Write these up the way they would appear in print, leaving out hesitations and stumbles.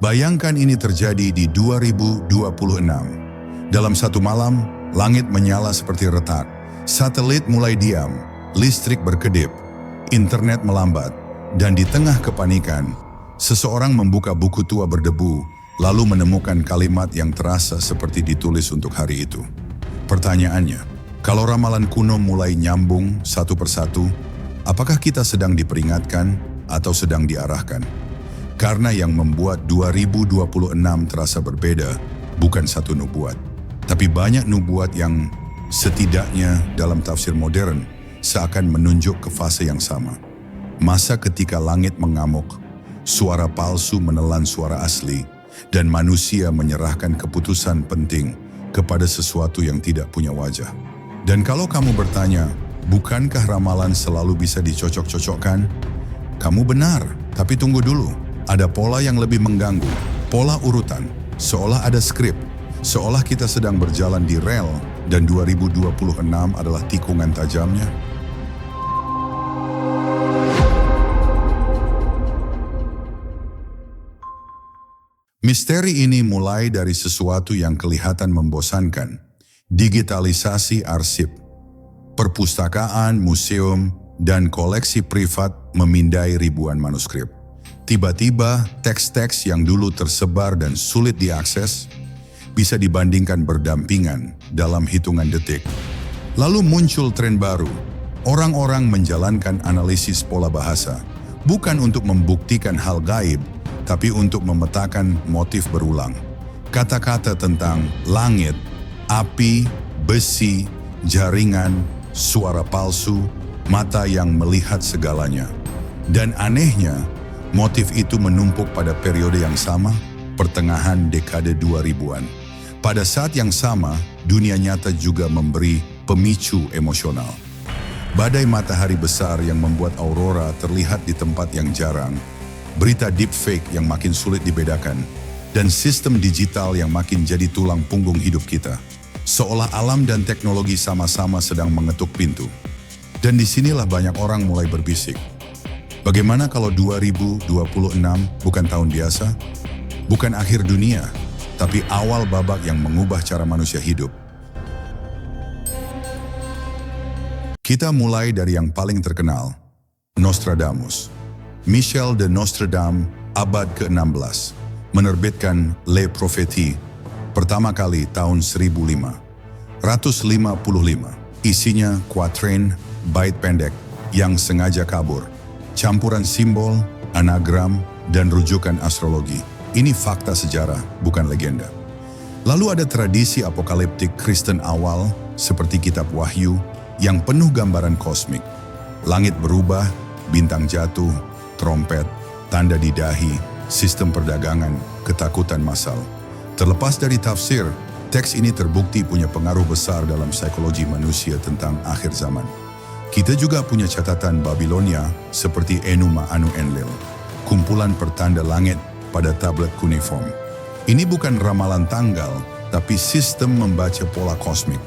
Bayangkan ini terjadi di 2026. Dalam satu malam, langit menyala seperti retak. Satelit mulai diam, listrik berkedip, internet melambat, dan di tengah kepanikan, seseorang membuka buku tua berdebu, lalu menemukan kalimat yang terasa seperti ditulis untuk hari itu. Pertanyaannya, kalau ramalan kuno mulai nyambung satu persatu, apakah kita sedang diperingatkan atau sedang diarahkan? Karena yang membuat 2026 terasa berbeda bukan satu nubuat, tapi banyak nubuat yang setidaknya dalam tafsir modern seakan menunjuk ke fase yang sama. Masa ketika langit mengamuk, suara palsu menelan suara asli, dan manusia menyerahkan keputusan penting kepada sesuatu yang tidak punya wajah. Dan kalau kamu bertanya, bukankah ramalan selalu bisa dicocok-cocokkan? Kamu benar, tapi tunggu dulu. Ada pola yang lebih mengganggu, pola urutan, seolah ada skrip, seolah kita sedang berjalan di rel dan 2026 adalah tikungan tajamnya. Misteri ini mulai dari sesuatu yang kelihatan membosankan, digitalisasi arsip. Perpustakaan, museum, dan koleksi privat memindai ribuan manuskrip. Tiba-tiba, teks-teks yang dulu tersebar dan sulit diakses bisa dibandingkan berdampingan dalam hitungan detik. Lalu muncul tren baru. Orang-orang menjalankan analisis pola bahasa, bukan untuk membuktikan hal gaib, tapi untuk memetakan motif berulang. Kata-kata tentang langit, api, besi, jaringan, suara palsu, mata yang melihat segalanya. Dan anehnya, motif itu menumpuk pada periode yang sama, pertengahan dekade 2000-an. Pada saat yang sama, dunia nyata juga memberi pemicu emosional. Badai matahari besar yang membuat aurora terlihat di tempat yang jarang, berita deepfake yang makin sulit dibedakan, dan sistem digital yang makin jadi tulang punggung hidup kita. Seolah alam dan teknologi sama-sama sedang mengetuk pintu. Dan disinilah banyak orang mulai berbisik. Bagaimana kalau 2026 bukan tahun biasa? Bukan akhir dunia, tapi awal babak yang mengubah cara manusia hidup. Kita mulai dari yang paling terkenal, Nostradamus. Michel de Nostradam, abad ke-16, menerbitkan Les Prophéties pertama kali tahun 1555. Isinya kuatren, bait pendek yang sengaja kabur, campuran simbol, anagram, dan rujukan astrologi. Ini fakta sejarah, bukan legenda. Lalu ada tradisi apokaliptik Kristen awal seperti Kitab Wahyu yang penuh gambaran kosmik. Langit berubah, bintang jatuh, trompet, tanda di dahi, sistem perdagangan, ketakutan massal. Terlepas dari tafsir, teks ini terbukti punya pengaruh besar dalam psikologi manusia tentang akhir zaman. Kita juga punya catatan Babilonia seperti Enuma Anu Enlil, kumpulan pertanda langit pada tablet kuniform. Ini bukan ramalan tanggal, tapi sistem membaca pola kosmik,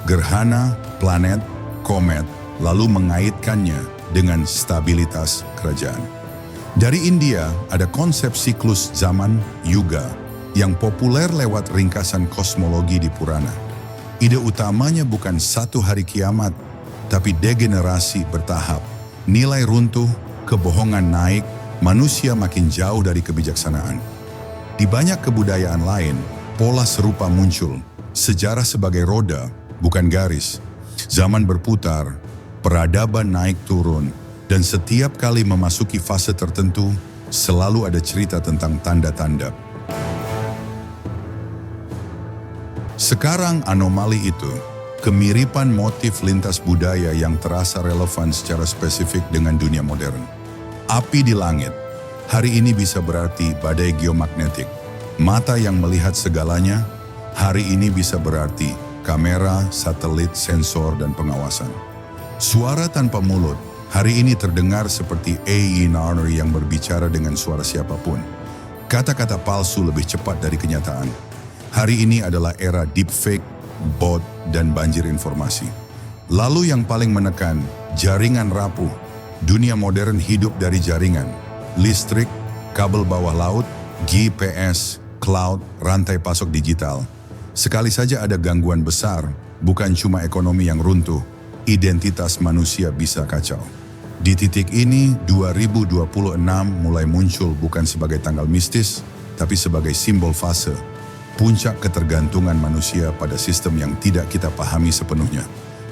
gerhana, planet, komet, lalu mengaitkannya dengan stabilitas kerajaan. Dari India ada konsep siklus zaman yuga yang populer lewat ringkasan kosmologi di Purana. Ide utamanya bukan satu hari kiamat, tapi degenerasi bertahap. Nilai runtuh, kebohongan naik, manusia makin jauh dari kebijaksanaan. Di banyak kebudayaan lain, pola serupa muncul. Sejarah sebagai roda, bukan garis. Zaman berputar, peradaban naik turun, dan setiap kali memasuki fase tertentu, selalu ada cerita tentang tanda-tanda. Sekarang anomali itu, kemiripan motif lintas budaya yang terasa relevan secara spesifik dengan dunia modern. Api di langit, hari ini bisa berarti badai geomagnetik. Mata yang melihat segalanya, hari ini bisa berarti kamera, satelit, sensor, dan pengawasan. Suara tanpa mulut, hari ini terdengar seperti AI Narner yang berbicara dengan suara siapapun. Kata-kata palsu lebih cepat dari kenyataan. Hari ini adalah era deepfake, bot, dan banjir informasi. Lalu yang paling menekan, jaringan rapuh. Dunia modern hidup dari jaringan, listrik, kabel bawah laut, GPS, cloud, rantai pasok digital. Sekali saja ada gangguan besar, bukan cuma ekonomi yang runtuh, identitas manusia bisa kacau. Di titik ini, 2026 mulai muncul bukan sebagai tanggal mistis, tapi sebagai simbol fase, puncak ketergantungan manusia pada sistem yang tidak kita pahami sepenuhnya,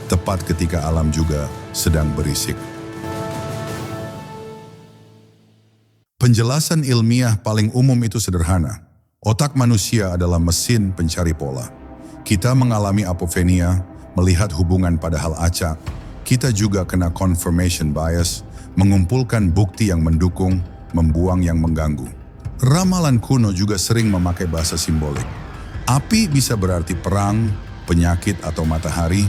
tepat ketika alam juga sedang berisik. Penjelasan ilmiah paling umum itu sederhana. Otak manusia adalah mesin pencari pola. Kita mengalami apofenia, melihat hubungan pada hal acak. Kita juga kena confirmation bias, mengumpulkan bukti yang mendukung, membuang yang mengganggu. Ramalan kuno juga sering memakai bahasa simbolik. Api bisa berarti perang, penyakit atau matahari.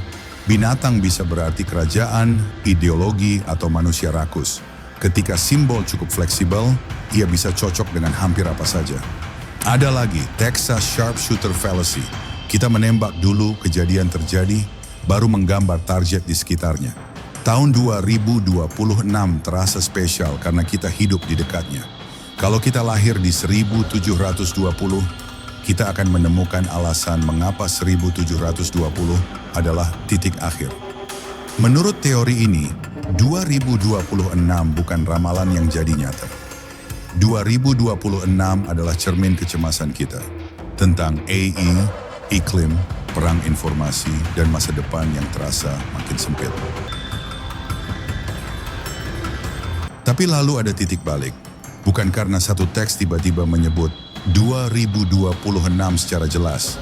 Binatang bisa berarti kerajaan, ideologi atau manusia rakus. Ketika simbol cukup fleksibel, ia bisa cocok dengan hampir apa saja. Ada lagi Texas Sharpshooter Fallacy. Kita menembak dulu kejadian terjadi, baru menggambar target di sekitarnya. Tahun 2026 terasa spesial karena kita hidup di dekatnya. Kalau kita lahir di 1720, kita akan menemukan alasan mengapa 1720 adalah titik akhir. Menurut teori ini, 2026 bukan ramalan yang jadi nyata. 2026 adalah cermin kecemasan kita tentang AI, iklim, perang informasi, dan masa depan yang terasa makin sempit. Tapi lalu ada titik balik. Bukan karena satu teks tiba-tiba menyebut 2026 secara jelas,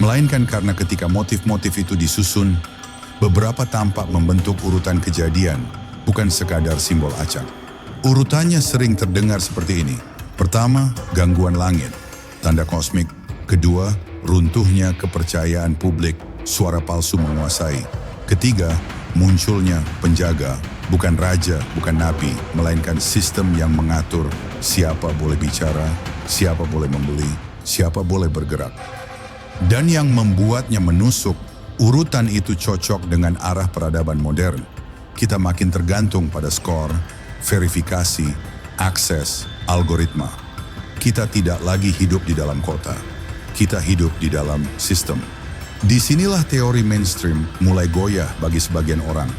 melainkan karena ketika motif-motif itu disusun, beberapa tampak membentuk urutan kejadian, bukan sekadar simbol acak. Urutannya sering terdengar seperti ini. Pertama, gangguan langit, tanda kosmik. Kedua, runtuhnya kepercayaan publik, suara palsu menguasai. Ketiga, munculnya penjaga, bukan raja, bukan nabi, melainkan sistem yang mengatur siapa boleh bicara, siapa boleh membeli, siapa boleh bergerak. Dan yang membuatnya menusuk, urutan itu cocok dengan arah peradaban modern. Kita makin tergantung pada skor, verifikasi, akses, algoritma. Kita tidak lagi hidup di dalam kota. Kita hidup di dalam sistem. Disinilah teori mainstream mulai goyah bagi sebagian orang.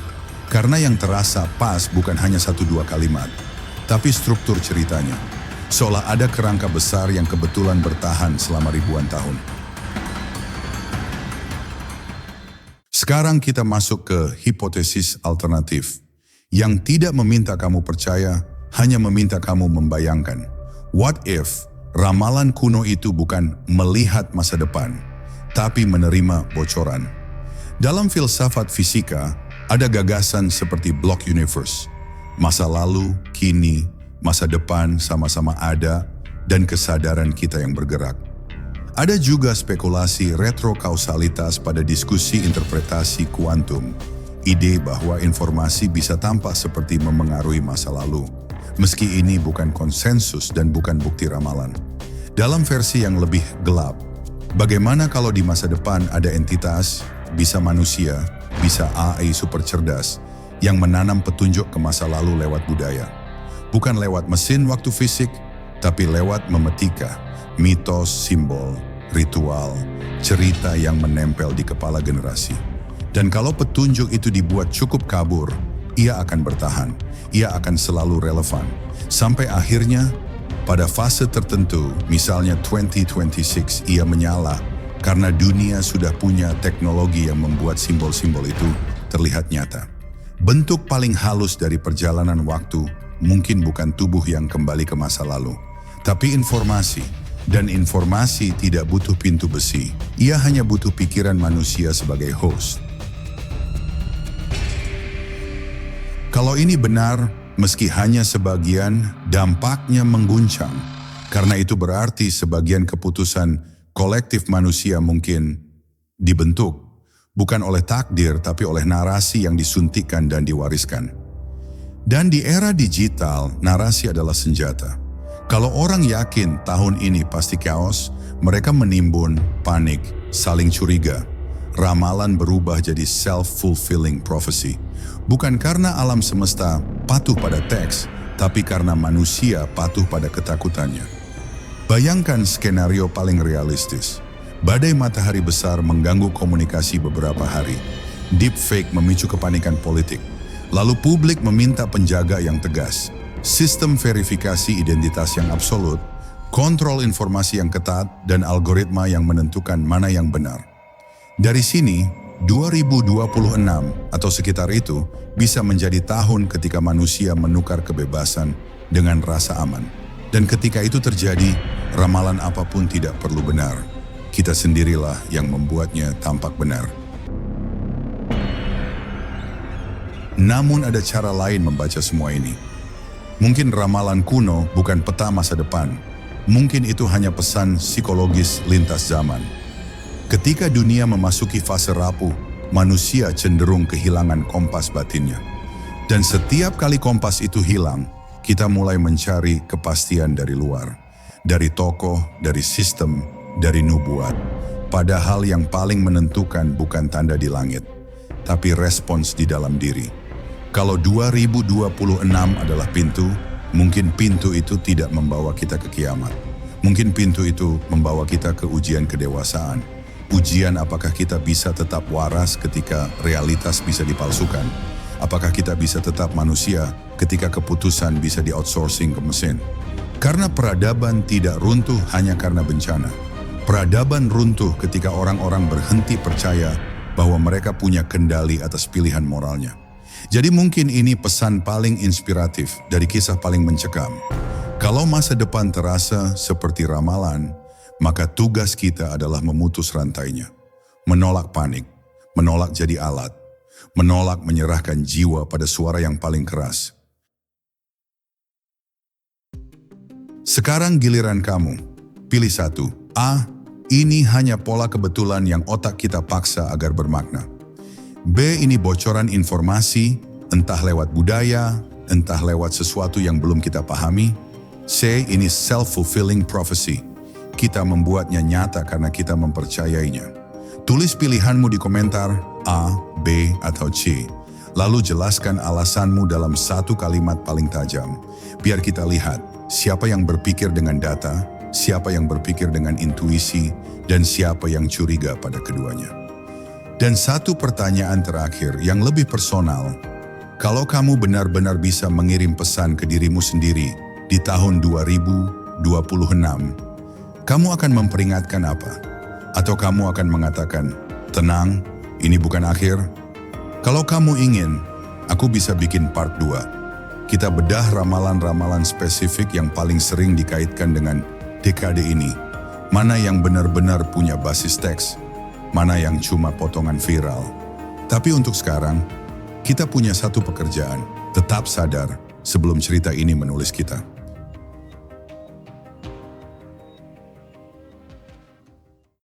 Karena yang terasa pas bukan hanya 1-2 kalimat, tapi struktur ceritanya. Seolah ada kerangka besar yang kebetulan bertahan selama ribuan tahun. Sekarang kita masuk ke hipotesis alternatif, yang tidak meminta kamu percaya, hanya meminta kamu membayangkan. What if ramalan kuno itu bukan melihat masa depan, tapi menerima bocoran? Dalam filsafat fisika, ada gagasan seperti block universe. Masa lalu, kini, masa depan sama-sama ada, dan kesadaran kita yang bergerak. Ada juga spekulasi retrokausalitas pada diskusi interpretasi kuantum, ide bahwa informasi bisa tampak seperti memengaruhi masa lalu, meski ini bukan konsensus dan bukan bukti ramalan. Dalam versi yang lebih gelap, bagaimana kalau di masa depan ada entitas, bisa manusia, bisa AI super cerdas, yang menanam petunjuk ke masa lalu lewat budaya. Bukan lewat mesin waktu fisik, tapi lewat memetika, mitos, simbol, ritual, cerita yang menempel di kepala generasi. Dan kalau petunjuk itu dibuat cukup kabur, ia akan bertahan, ia akan selalu relevan. Sampai akhirnya, pada fase tertentu, misalnya 2026, ia menyala karena dunia sudah punya teknologi yang membuat simbol-simbol itu terlihat nyata. Bentuk paling halus dari perjalanan waktu mungkin bukan tubuh yang kembali ke masa lalu, tapi informasi. Dan informasi tidak butuh pintu besi, ia hanya butuh pikiran manusia sebagai host. Kalau ini benar, meski hanya sebagian, dampaknya mengguncang. Karena itu berarti sebagian keputusan kolektif manusia mungkin dibentuk, bukan oleh takdir tapi oleh narasi yang disuntikkan dan diwariskan. Dan di era digital, narasi adalah senjata. Kalau orang yakin tahun ini pasti chaos, mereka menimbun, panik, saling curiga. Ramalan berubah jadi self-fulfilling prophecy. Bukan karena alam semesta patuh pada teks, tapi karena manusia patuh pada ketakutannya. Bayangkan skenario paling realistis. Badai matahari besar mengganggu komunikasi beberapa hari. Deepfake memicu kepanikan politik. Lalu publik meminta penjaga yang tegas. Sistem verifikasi identitas yang absolut, kontrol informasi yang ketat, dan algoritma yang menentukan mana yang benar. Dari sini, 2026 atau sekitar itu bisa menjadi tahun ketika manusia menukar kebebasan dengan rasa aman. Dan ketika itu terjadi, ramalan apapun tidak perlu benar. Kita sendirilah yang membuatnya tampak benar. Namun ada cara lain membaca semua ini. Mungkin ramalan kuno bukan peta masa depan. Mungkin itu hanya pesan psikologis lintas zaman. Ketika dunia memasuki fase rapuh, manusia cenderung kehilangan kompas batinnya. Dan setiap kali kompas itu hilang, kita mulai mencari kepastian dari luar. Dari tokoh, dari sistem, dari nubuat. Padahal yang paling menentukan bukan tanda di langit, tapi respons di dalam diri. Kalau 2026 adalah pintu, mungkin pintu itu tidak membawa kita ke kiamat. Mungkin pintu itu membawa kita ke ujian kedewasaan. Ujian apakah kita bisa tetap waras ketika realitas bisa dipalsukan. Apakah kita bisa tetap manusia ketika keputusan bisa di-outsourcing ke mesin. Karena peradaban tidak runtuh hanya karena bencana. Peradaban runtuh ketika orang-orang berhenti percaya bahwa mereka punya kendali atas pilihan moralnya. Jadi mungkin ini pesan paling inspiratif dari kisah paling mencekam. Kalau masa depan terasa seperti ramalan, maka tugas kita adalah memutus rantainya. Menolak panik, menolak jadi alat, menolak menyerahkan jiwa pada suara yang paling keras. Sekarang giliran kamu. Pilih satu. A. Ini hanya pola kebetulan yang otak kita paksa agar bermakna. B. Ini bocoran informasi, entah lewat budaya, entah lewat sesuatu yang belum kita pahami. C. Ini self-fulfilling prophecy. Kita membuatnya nyata karena kita mempercayainya. Tulis pilihanmu di komentar A, B, atau C. Lalu jelaskan alasanmu dalam satu kalimat paling tajam. Biar kita lihat siapa yang berpikir dengan data, siapa yang berpikir dengan intuisi, dan siapa yang curiga pada keduanya. Dan satu pertanyaan terakhir yang lebih personal. Kalau kamu benar-benar bisa mengirim pesan ke dirimu sendiri di tahun 2026, kamu akan memperingatkan apa? Atau kamu akan mengatakan, tenang, ini bukan akhir? Kalau kamu ingin, aku bisa bikin part 2. Kita bedah ramalan-ramalan spesifik yang paling sering dikaitkan dengan dekade ini. Mana yang benar-benar punya basis teks, mana yang cuma potongan viral. Tapi untuk sekarang, kita punya satu pekerjaan, tetap sadar sebelum cerita ini menulis kita.